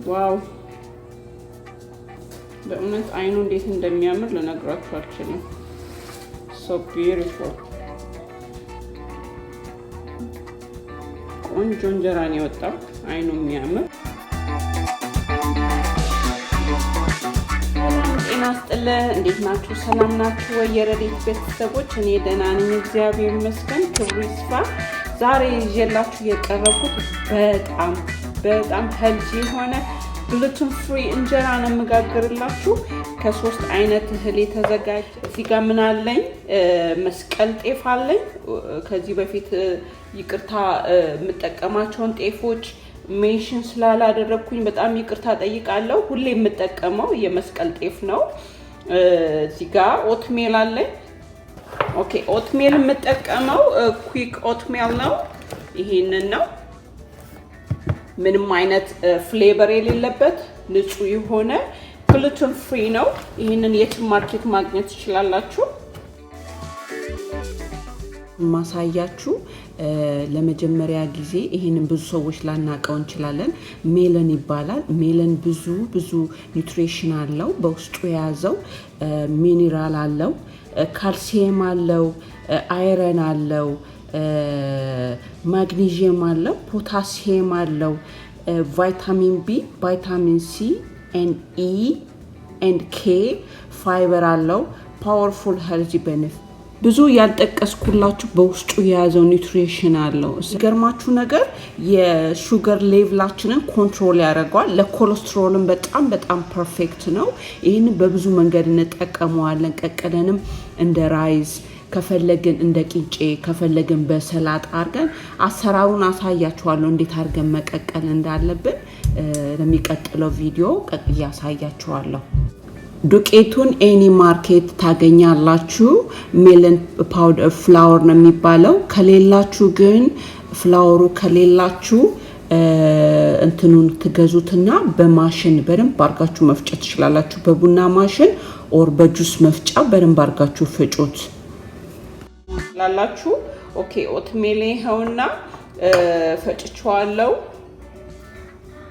ዋው በእውነት አይኑ እንዴት እንደሚያምር ልነግራችሁ አልችልም። so beautiful ቆንጆ እንጀራ ነው የወጣው። አይኑ የሚያምር ጤና ይስጥልኝ። እንዴት ናችሁ? ሰላም ናችሁ ወይ? የረዲት ቤተሰቦች እኔ ደህና ነኝ እግዚአብሔር ይመስገን፣ ክብሩ ይስፋ። ዛሬ ይዤላችሁ የቀረብኩት በጣም ሄልዚ የሆነ ግሉተን ፍሪ እንጀራ ነው የምጋግርላችሁ። ከሶስት አይነት እህል የተዘጋጀ እዚህ ጋር ምን አለኝ? መስቀል ጤፍ አለኝ። ከዚህ በፊት ይቅርታ የምጠቀማቸውን ጤፎች ሜንሽን ስላላደረኩኝ በጣም ይቅርታ ጠይቃለሁ። ሁሌ የምጠቀመው የመስቀል ጤፍ ነው። እዚህ ጋር ኦትሜል አለኝ። ኦኬ ኦትሜል የምጠቀመው ኩዊክ ኦትሜል ነው። ይሄንን ነው። ምንም አይነት ፍሌቨር የሌለበት ንጹህ የሆነ ግሉተን ፍሪ ነው። ይሄንን የትም ማርኬት ማግኘት ትችላላችሁ። ማሳያችሁ ለመጀመሪያ ጊዜ ይሄንን ብዙ ሰዎች ላናቀው እንችላለን። ሜለን ይባላል። ሜለን ብዙ ኒውትሪሽን አለው። በውስጡ የያዘው ሚኒራል አለው፣ ካልሲየም አለው፣ አይረን አለው፣ ማግኒዚየም አለው፣ ፖታሲየም አለው፣ ቫይታሚን ቢ፣ ቫይታሚን ሲ ኤንድ ኢ ኤንድ ኬ፣ ፋይበር አለው። ፓወርፉል ሄልዚ ቤኔፊት ብዙ ያልጠቀስኩላችሁ በውስጡ የያዘው ኒውትሪሽን አለው። ሲገርማችሁ ነገር የሹገር ሌቭላችንን ኮንትሮል ያደርጋል። ለኮሌስትሮልም በጣም ፐርፌክት ነው። ይሄን በብዙ መንገድ እንጠቀመዋለን። ቀቀለንም እንደ ራይዝ ከፈለግን እንደ ቂንጬ ከፈለግን በሰላጣ አርገን አሰራሩን አሳያችኋለሁ እንዴት አርገን መቀቀል እንዳለብን። ለሚቀጥለው ቪዲዮ ቀቅዬ አሳያችኋለሁ። ዱቄቱን ኤኒ ማርኬት ታገኛላችሁ። ሜለን ፓውደር ፍላወር ነው የሚባለው። ከሌላችሁ ግን ፍላወሩ ከሌላችሁ እንትኑን ትገዙትና በማሽን በደንብ አርጋችሁ መፍጨት ትችላላችሁ። በቡና ማሽን ኦር በጁስ መፍጫ በደንብ አርጋችሁ ፍጩት ላላችሁ። ኦኬ ኦትሜል ይኸውና ፈጭቼዋለሁ።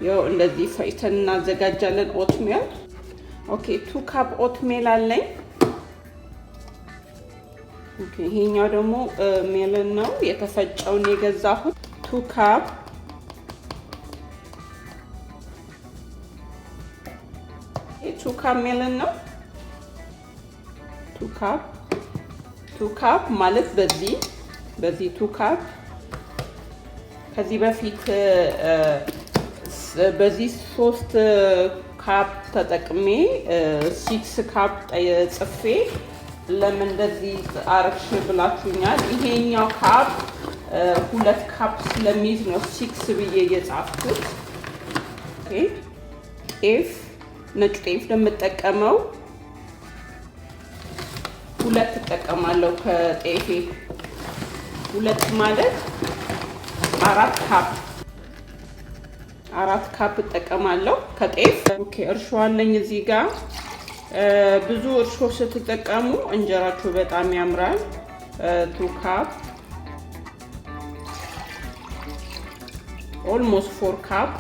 ያው እንደዚህ ፈጭተን እናዘጋጃለን ኦትሜል። ኦኬ 2 ካፕ ኦትሜል አለኝ። ኦኬ ይሄኛው ደግሞ ሜለን ነው የተፈጨውን የገዛሁት 2 ካፕ። ይሄ 2 ካፕ ሜለን ነው። 2 ካፕ ማለት በዚህ 2 ካፕ። ከዚህ በፊት በዚህ 3 ካፕ ተጠቅሜ 6 ካፕ ጽፌ ለምን እንደዚህ አርሽ ብላችሁኛል። ይሄኛው ካፕ 2 ካፕ ስለሚይዝ ነው 6 ብዬ የጻፍኩት። ኦኬ ጤፍ ነጭ ጤፍ ለምጠቀመው 2 ተጠቀማለሁ። ከጤፌ 2 ማለት 4 ካፕ ተጠቀማለሁ ከጤፍ። ኦኬ እርሾ አለኝ እዚህ ጋር። ብዙ እርሾ ስትጠቀሙ እንጀራችሁ በጣም ያምራል። 2 ካፕ ኦልሞስት 4 ካፕ።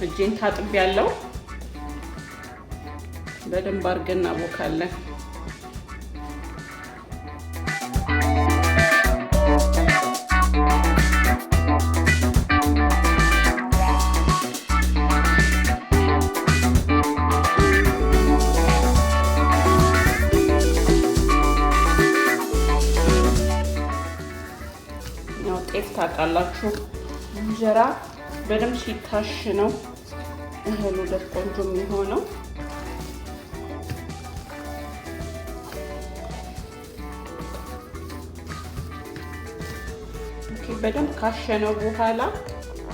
እጄን ታጥቤያለሁ። በደንብ አድርገን እናቦካለን። ጤፍ ታውቃላችሁ እንጀራ በደንብ ሲታሽ ነው እህሉ ደስ ቆንጆ የሚሆነው። ኦኬ በደንብ ካሸነው በኋላ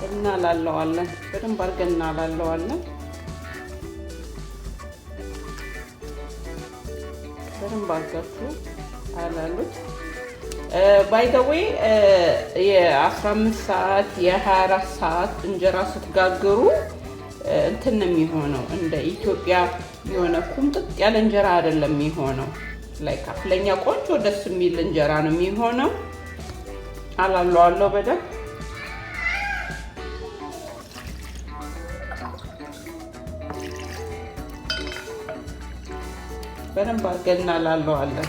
እናላለዋለን። በደንብ አድርገን እናላለዋለን። በደንብ አድርጋችሁ አላሉት። ባይ ዘ ዌይ የ15 ሰዓት የ24 ሰዓት እንጀራ ስትጋግሩ እንትን ነው የሚሆነው። እንደ ኢትዮጵያ የሆነ ቁምጥጥ ያለ እንጀራ አይደለም የሚሆነው። ላይክ አፍለኛ ቆንጆ ደስ የሚል እንጀራ ነው የሚሆነው። አላለዋለሁ በደንብ አድርገን እናላለዋለን።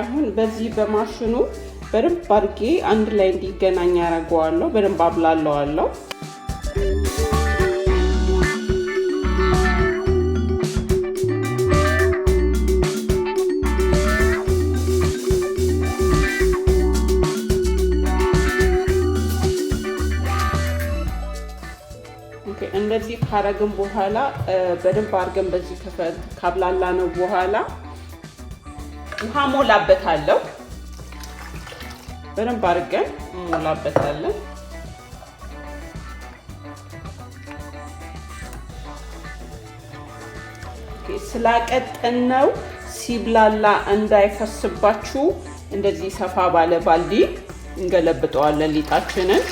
አሁን በዚህ በማሽኑ በደንብ አድርጌ አንድ ላይ እንዲገናኝ ያደርገዋለሁ። በደንብ አብላለዋለሁ። እንደዚህ ካረግን በኋላ በደንብ አድርገን በዚህ ካብላላ ነው በኋላ ውሃ ሞላበታለሁ። በደንብ አድርገን ሞላበታለን። ስላቀጠነው ሲብላላ እንዳይፈስባችሁ እንደዚህ ሰፋ ባለ ባልዲ እንገለብጠዋለን ሊጣችንን።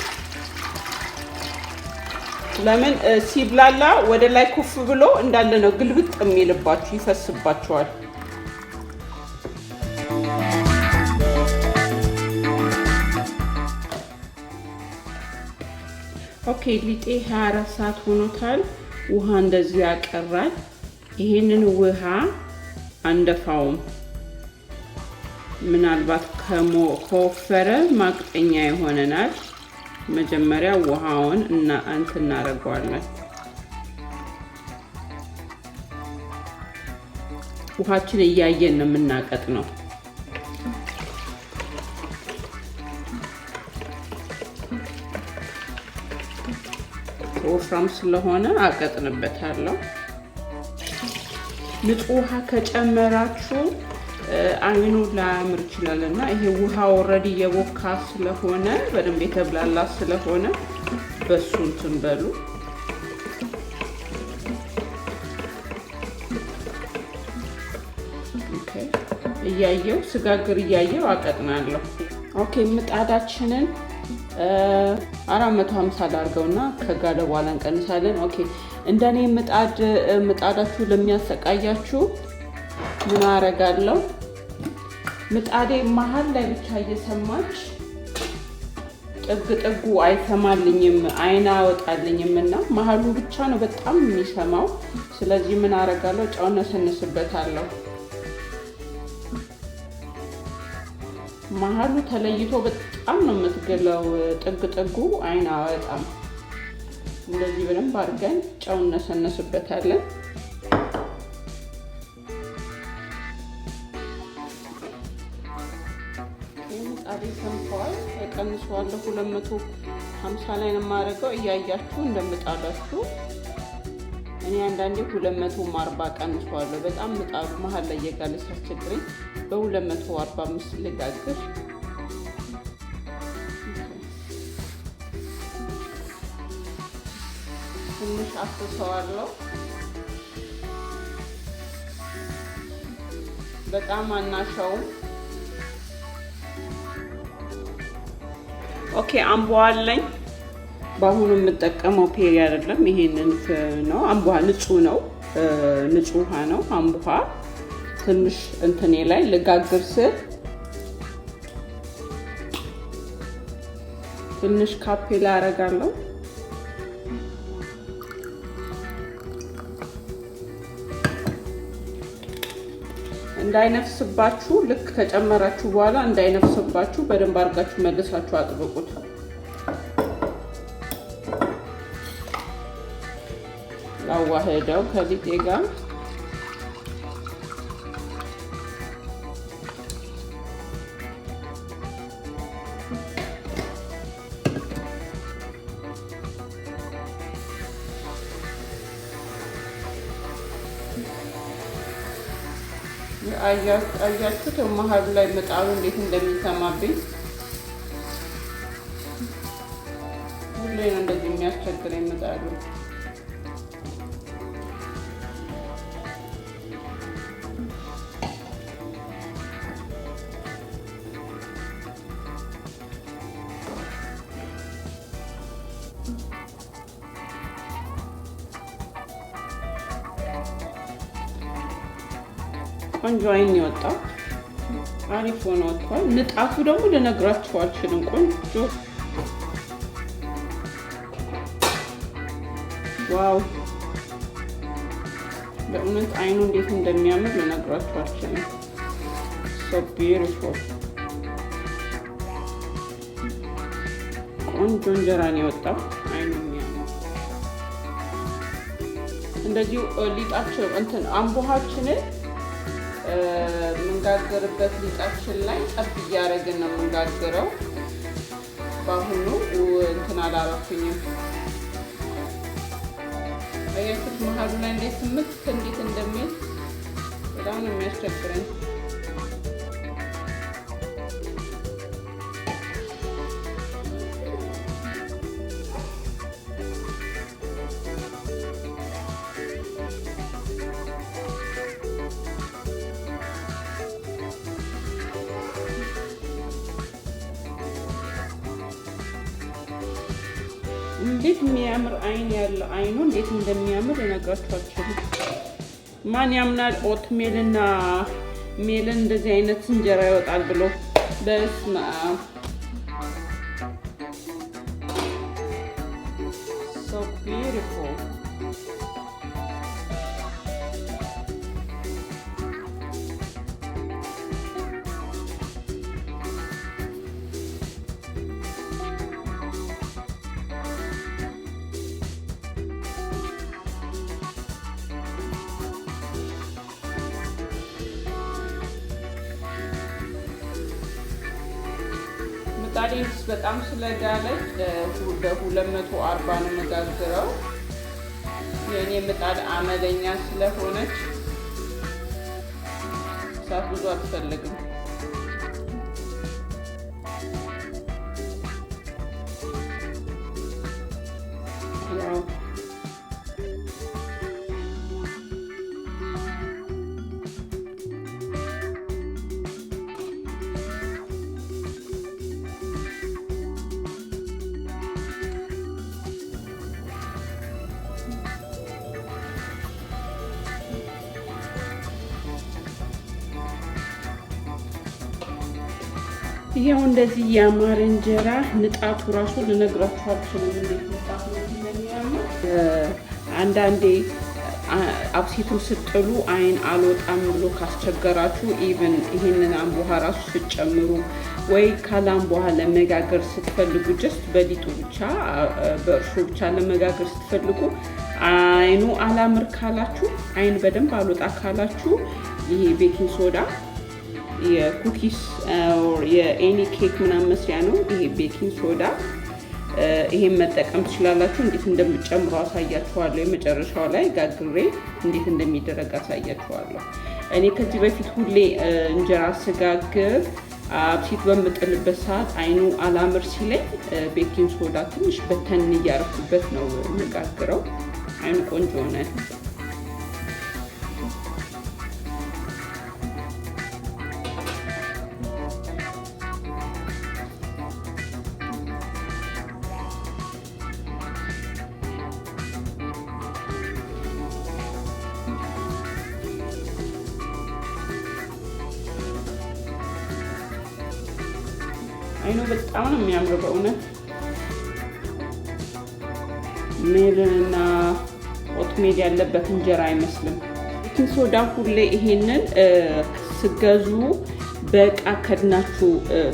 ለምን ሲብላላ ወደ ላይ ኩፍ ብሎ እንዳለ ነው ግልብጥ የሚልባችሁ፣ ይፈስባችኋል። ኦኬ ሊጤ 24 ሰዓት ሆኖታል። ውሃ እንደዚህ ያቀራል። ይሄንን ውሃ አንደፋውም። ምናልባት ከወፈረ ማቅጠኛ ይሆነናል። መጀመሪያ ውሃውን እናደርገዋለን። ውሃችን እያየን ነው የምናቀጥ ነው። ወፍራም ስለሆነ አቀጥንበታለሁ። ንጹህ ውሃ ከጨመራችሁ አይኑ ላያምር ይችላልና ይሄ ውሃ ኦልሬዲ የቦካ ስለሆነ በደንብ የተብላላ ስለሆነ በሱ እንትን በሉ። ኦኬ እያየው ስጋግር እያየው አቀጥናለሁ። ኦኬ ምጣዳችንን 450 ላድርገውና ከጋለ በኋላ እንቀንሳለን። ኦኬ እንደኔ ምጣዳችሁ ለሚያሰቃያችሁ ምን አረጋለሁ? ምጣዴ መሀል ላይ ብቻ እየሰማች ጥጉ አይሰማልኝም፣ አይና አወጣልኝም እና መሀሉ ብቻ ነው በጣም የሚሰማው። ስለዚህ ምን አረጋለሁ? ጨው ነሰንስበታለሁ። መሀሉ ተለይቶ በጣም ነው የምትገለው። ጥጉ አይና አወጣም። እንደዚህ በደንብ አድርገን ጨው ነሰንስበታለን። ምጣዴ ሰምተዋል። እቀንሰዋለሁ። 250 ላይ ነው የማደርገው። እያያችሁ እንደምጣዳችሁ። እኔ አንዳንዴ 240 ቀንሰዋለሁ። በጣም ምጣዱ መሀል ላይ እየጋለ ሲያስቸግረኝ በ245 ልጋግር። ትንሽ አፍሰዋለሁ። በጣም አናሻውም። ኦኬ አምቧለኝ። በአሁኑ የምጠቀመው ፔሪ አይደለም፣ ይሄንን ነው። አምቧ ንጹህ ነው፣ ንጹህ ውሃ ነው። አምቧ ትንሽ እንትኔ ላይ ልጋግር ስል ትንሽ ካፔ ላይ አደርጋለሁ። እንዳይነፍስባችሁ ልክ ከጨመራችሁ በኋላ እንዳይነፍስባችሁ በደንብ አድርጋችሁ መልሳችሁ አጥብቁት። ላዋህደው ከሊጤ ጋር አያችሁት መሀሉ ላይ ምጣዱ እንዴት እንደሚሰማብኝ ሁሌ ነው እንደዚህ የሚያስቸግረኝ ምጣዱ። ቆንጆ አይን ይወጣው አሪፍ ሆኖ ወጥቷል። ንጣቱ ደግሞ ልነግራችሁ አልችልም። ቆንጆ ዋው! በእውነት አይኑ እንዴት እንደሚያምር ልነግራችሁ አልችልም። so beautiful ቆንጆ እንጀራ ነው የወጣው። አይኑ የሚያምር እንደዚሁ ሊጣቸው እንትን አምቦሃችንን ምንጋገርበት ሊጣችን ላይ ጠብ እያደረግን ነው ምንጋገረው። በአሁኑ እንትን አላረኩኝም። አያችሁት መሀሉ ላይ እንዴት እንዴት እንደሚል በጣም ነው የሚያስቸግረኝ። እንዴት የሚያምር አይን ያለው አይኑ እንዴት እንደሚያምር ልነግራችሁ አልችልም። ማን ያምናል ኦት ሜልና ሜልን እንደዚህ አይነት እንጀራ ይወጣል ብሎ? በስመ አብ so beautiful ምጣዴስ በጣም ስለጋለች በ240 ነው መጋገረው። የኔ ምጣድ አመለኛ ስለሆነች እሳት ብዙ አትፈልግም። ይሄው እንደዚህ ያማረ እንጀራ ንጣቱ ራሱ ልነግራችሁ አልችልም እንዴት ንጣቱ እንደሚያምር። አንዳንዴ አብሲቱን ስትጥሉ አይን አልወጣም ብሎ ካስቸገራችሁ ኢቭን ይሄንን አምቦሃ ራሱ ስትጨምሩ ወይ ካላምቦሃ ለመጋገር ስትፈልጉ ጀስት በሊጡ ብቻ በእርሾ ብቻ ለመጋገር ስትፈልጉ አይኑ አላምር ካላችሁ አይን በደንብ አልወጣ ካላችሁ ይሄ ቤኪንግ ሶዳ የኩኪስ ኦር የኤኒ ኬክ ምናምን መስሪያ ነው። ይሄ ቤኪንግ ሶዳ ይሄን መጠቀም ትችላላችሁ። እንዴት እንደምጨምሩ አሳያችኋለሁ። የመጨረሻው ላይ ጋግሬ እንዴት እንደሚደረግ አሳያችኋለሁ። እኔ ከዚህ በፊት ሁሌ እንጀራ ስጋግር አብሲት በምጥልበት ሰዓት አይኑ አላምር ሲለኝ ቤኪንግ ሶዳ ትንሽ በተን እያረኩበት ነው የምጋግረው። አይኑ ቆንጆ ሆነ። አይኑ በጣም ነው የሚያምረው በእውነት። ሜልና ኦትሜል ያለበት እንጀራ አይመስልም። ቤኪንግ ሶዳ ሁሌ ይሄንን ስገዙ በእቃ ከድናችሁ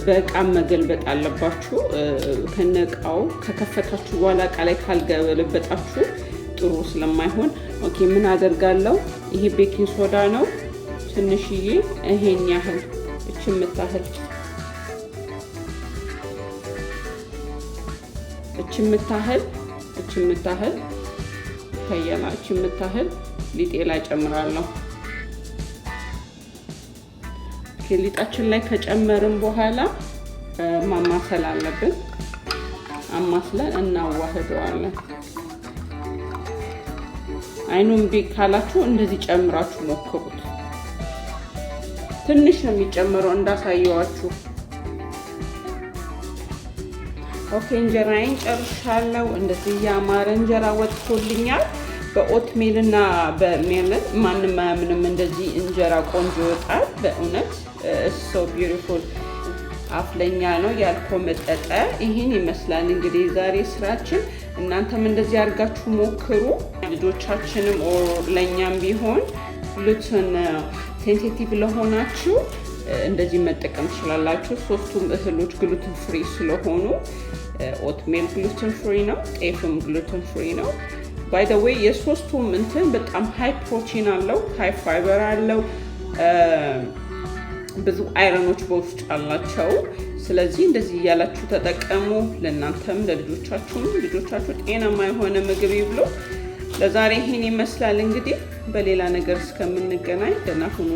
በእቃ መገልበጥ አለባችሁ። ከነቃው ከከፈታችሁ በኋላ እቃ ላይ ካልገለበጣችሁ ጥሩ ስለማይሆን ኦኬ ምን አደርጋለሁ? ይሄ ቤኪንግ ሶዳ ነው ትንሽዬ ይሄን ያህል እቺ የምታህል ይታያል። እቺ የምታህል ሊጤ ላይ ጨምራለሁ። ኦኬ ሊጣችን ላይ ከጨመርን በኋላ ማማሰል አለብን። አማስለን እናዋህደዋለን። አይኑን ቢካላችሁ እንደዚህ ጨምራችሁ ሞክሩት። ትንሽ ነው የሚጨመረው እንዳሳየዋችሁ። ኦኬ እንጀራዬን ጨርሻለሁ። እንደዚህ ያማረ እንጀራ ወጥቶልኛል። በኦትሜል እና በሚልት ምንም እንደዚህ እንጀራ ቆንጆ ይወጣል። በእውነት so beautiful አፍለኛ ነው ያልኮመጠጠ። ይሄን ይመስላል እንግዲህ ዛሬ ስራችን። እናንተም እንደዚህ አድርጋችሁ ሞክሩ። ልጆቻችንም ለኛም ቢሆን ግሉተን ሴንሲቲቭ ለሆናችሁ እንደዚህ መጠቀም ትችላላችሁ። ሶስቱም እህሎች ግሉተን ፍሪ ስለሆኑ ኦትሜል ግሉተን ፍሪ ነው፣ ጤፍም ግሉተን ፍሪ ነው። ባይ ዘ ዌይ የሶስቱም እንትን በጣም ሃይ ፕሮቲን አለው፣ ሃይ ፋይበር አለው፣ ብዙ አይረኖች በውስጥ አላቸው። ስለዚህ እንደዚህ እያላችሁ ተጠቀሙ። ለእናንተም ለልጆቻችሁ ጤናማ የሆነ ምግብ ይብሉ። ለዛሬ ይሄን ይመስላል እንግዲህ። በሌላ ነገር እስከምንገናኝ ደህና ሁኑ።